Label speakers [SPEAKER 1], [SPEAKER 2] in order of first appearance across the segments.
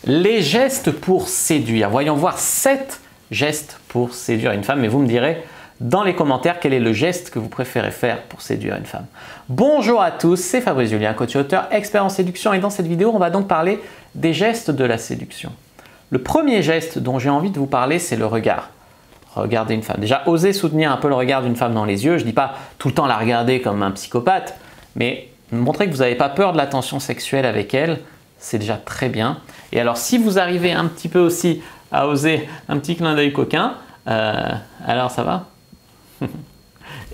[SPEAKER 1] Les gestes pour séduire. Voyons voir 7 gestes pour séduire une femme. Et vous me direz dans les commentaires quel est le geste que vous préférez faire pour séduire une femme. Bonjour à tous, c'est Fabrice Julien, coach et auteur, expert en séduction. Et dans cette vidéo, on va donc parler des gestes de la séduction. Le premier geste dont j'ai envie de vous parler, c'est le regard. Regarder une femme. Déjà, osez soutenir un peu le regard d'une femme dans les yeux. Je ne dis pas tout le temps la regarder comme un psychopathe, mais montrer que vous n'avez pas peur de la tension sexuelle avec elle, c'est déjà très bien. Et alors, si vous arrivez un petit peu aussi à oser un petit clin d'œil coquin, alors ça va?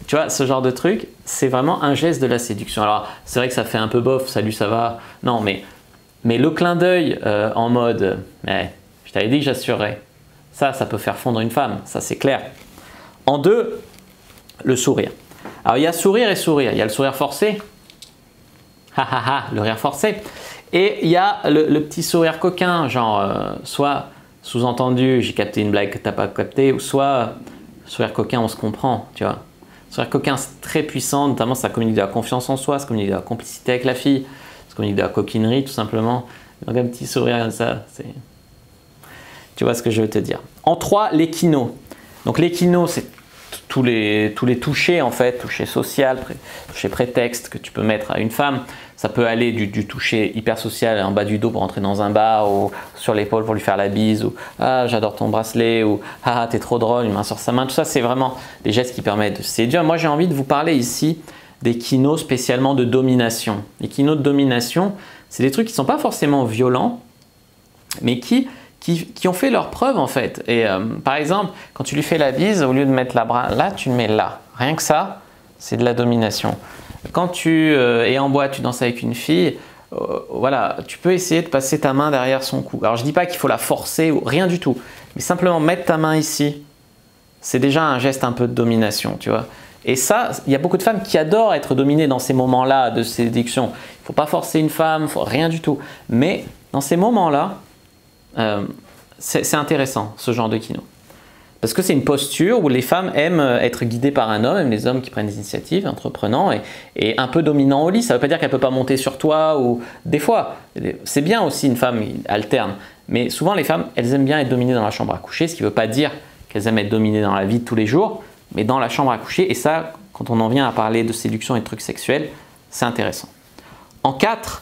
[SPEAKER 1] Tu vois, ce genre de truc, c'est vraiment un geste de la séduction. Alors, c'est vrai que ça fait un peu bof, salut, ça va? Non, mais le clin d'œil en mode, je t'avais dit que j'assurerais. Ça peut faire fondre une femme, ça c'est clair. En deux, le sourire. Alors, il y a sourire et sourire. Il y a le sourire forcé, le rire forcé. Et il y a le petit sourire coquin, genre soit sous-entendu, j'ai capté une blague que tu n'as pas capté, ou soit sourire coquin, on se comprend, tu vois. Sourire coquin, c'est très puissant, notamment ça communique de la confiance en soi, ça communique de la complicité avec la fille, ça communique de la coquinerie tout simplement. Donc un petit sourire comme ça, tu vois ce que je veux te dire. En 3, l'échino. Donc l'échino, c'est tous les touchés en fait, toucher social, toucher prétexte que tu peux mettre à une femme. Ça peut aller du toucher hyper social en bas du dos pour entrer dans un bar, ou sur l'épaule pour lui faire la bise, ou ah j'adore ton bracelet, ou ah t'es trop drôle, une main sur sa main. Tout ça c'est vraiment des gestes qui permettent de séduire. Moi j'ai envie de vous parler ici des kinos spécialement de domination. Les kinos de domination, c'est des trucs qui ne sont pas forcément violents, mais qui ont fait leur preuve en fait. Et par exemple, quand tu lui fais la bise, au lieu de mettre la bras là, tu le mets là. Rien que ça, c'est de la domination. Quand tu es en boîte, tu danses avec une fille, voilà, tu peux essayer de passer ta main derrière son cou. Alors je ne dis pas qu'il faut la forcer ou rien du tout, mais simplement mettre ta main ici, c'est déjà un geste un peu de domination, tu vois. Et ça, il y a beaucoup de femmes qui adorent être dominées dans ces moments-là de séduction. Il ne faut pas forcer une femme, rien du tout. Mais dans ces moments-là, c'est intéressant ce genre de kino. Parce que c'est une posture où les femmes aiment être guidées par un homme, aiment les hommes qui prennent des initiatives, entreprenants et un peu dominants au lit. Ça ne veut pas dire qu'elle ne peut pas monter sur toi ou des fois. C'est bien aussi une femme alterne. Mais souvent les femmes, elles aiment bien être dominées dans la chambre à coucher, ce qui ne veut pas dire qu'elles aiment être dominées dans la vie de tous les jours, mais dans la chambre à coucher. Et ça, quand on en vient à parler de séduction et de trucs sexuels, c'est intéressant. En 4,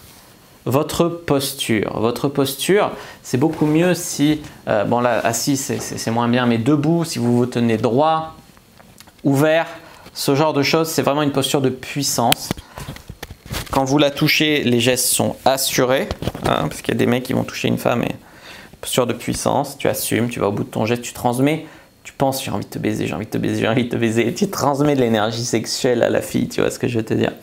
[SPEAKER 1] votre posture. Votre posture, c'est beaucoup mieux si, bon là, assis, c'est moins bien, mais debout, si vous vous tenez droit, ouvert, ce genre de choses, c'est vraiment une posture de puissance. Quand vous la touchez, les gestes sont assurés, hein, parce qu'il y a des mecs qui vont toucher une femme, et posture de puissance, tu assumes, tu vas au bout de ton geste, tu transmets, tu penses, j'ai envie de te baiser, j'ai envie de te baiser, j'ai envie de te baiser, et tu transmets de l'énergie sexuelle à la fille, tu vois ce que je veux te dire.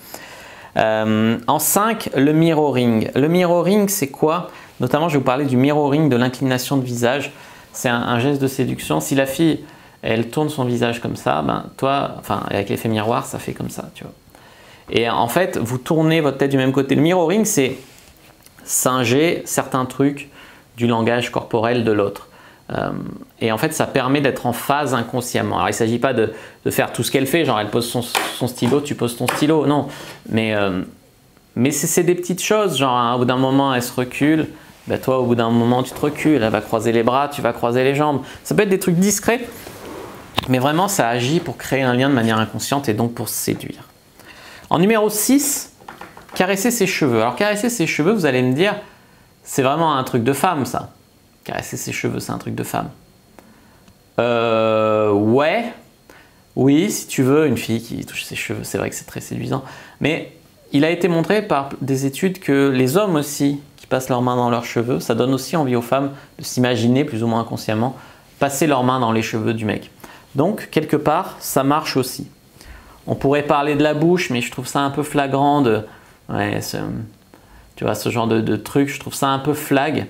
[SPEAKER 1] En 5, le mirroring. Le mirroring, c'est quoi? Notamment, je vais vous parler du mirroring de l'inclination de visage. C'est un geste de séduction. Si la fille, elle tourne son visage comme ça, ben toi, enfin, avec l'effet miroir, ça fait comme ça, tu vois. Et en fait, vous tournez votre tête du même côté. Le mirroring, c'est singer certains trucs du langage corporel de l'autre. Et en fait, ça permet d'être en phase inconsciemment. Alors, il ne s'agit pas de faire tout ce qu'elle fait, genre elle pose son stylo, tu poses ton stylo, non. Mais c'est des petites choses, genre hein, au bout d'un moment, elle se recule, ben, toi, au bout d'un moment, tu te recules, elle va croiser les bras, tu vas croiser les jambes. Ça peut être des trucs discrets, mais vraiment, ça agit pour créer un lien de manière inconsciente et donc pour séduire. En numéro 6, caresser ses cheveux. Alors, caresser ses cheveux, vous allez me dire, c'est vraiment un truc de femme, ça. Caresser ses cheveux, c'est un truc de femme. Ouais. Oui, si tu veux, une fille qui touche ses cheveux, c'est vrai que c'est très séduisant. Mais il a été montré par des études que les hommes aussi, qui passent leurs mains dans leurs cheveux, ça donne aussi envie aux femmes de s'imaginer, plus ou moins inconsciemment, passer leurs mains dans les cheveux du mec. Donc, quelque part, ça marche aussi. On pourrait parler de la bouche, mais je trouve ça un peu flagrant de... Ouais, tu vois, ce genre de truc, je trouve ça un peu flag.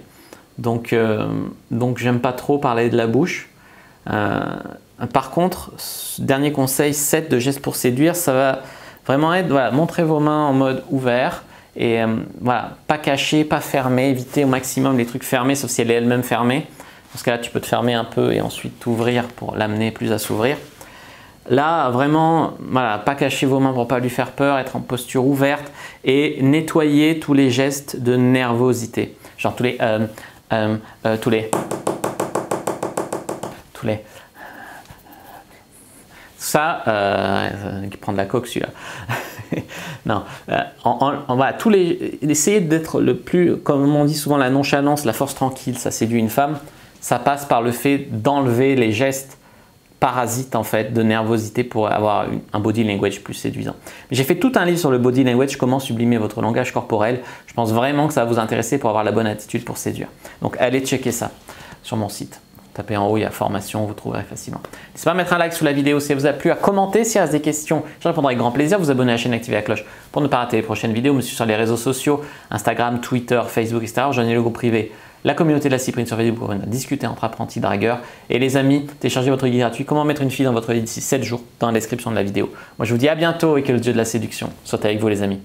[SPEAKER 1] Donc j'aime pas trop parler de la bouche. Par contre, dernier conseil, 7 de gestes pour séduire, ça va vraiment être, voilà, montrez vos mains en mode ouvert et voilà, pas caché, pas fermé, évitez au maximum les trucs fermés, sauf si elle est elle-même fermée. Dans ce cas-là, tu peux te fermer un peu et ensuite t'ouvrir pour l'amener plus à s'ouvrir. Là, vraiment, voilà, pas cacher vos mains pour pas lui faire peur, être en posture ouverte et nettoyer tous les gestes de nervosité. Genre tous les tous les. Ça, qui prend de la coke celui-là. Non, on va essayer d'être le plus, comme on dit souvent, la nonchalance, la force tranquille, ça séduit une femme. Ça passe par le fait d'enlever les gestes parasites en fait, de nervosité pour avoir un body language plus séduisant. J'ai fait tout un livre sur le body language, comment sublimer votre langage corporel. Je pense vraiment que ça va vous intéresser pour avoir la bonne attitude pour séduire. Donc allez checker ça sur mon site. Tapez en haut, il y a formation, vous trouverez facilement. N'hésitez pas à mettre un like sous la vidéo si elle vous a plu, à commenter s'il reste des questions. Je répondrai avec grand plaisir. Vous abonner à la chaîne, activer la cloche pour ne pas rater les prochaines vidéos. Me suivre sur les réseaux sociaux, Instagram, Twitter, Facebook, etc. Rejoignez le groupe privé, la communauté de la Cyprine sur Facebook pour venir discuter entre apprentis dragueurs. Et les amis, téléchargez votre guide gratuit Comment mettre une fille dans votre vie d'ici 7 jours dans la description de la vidéo. Moi, je vous dis à bientôt et que le dieu de la séduction soit avec vous les amis.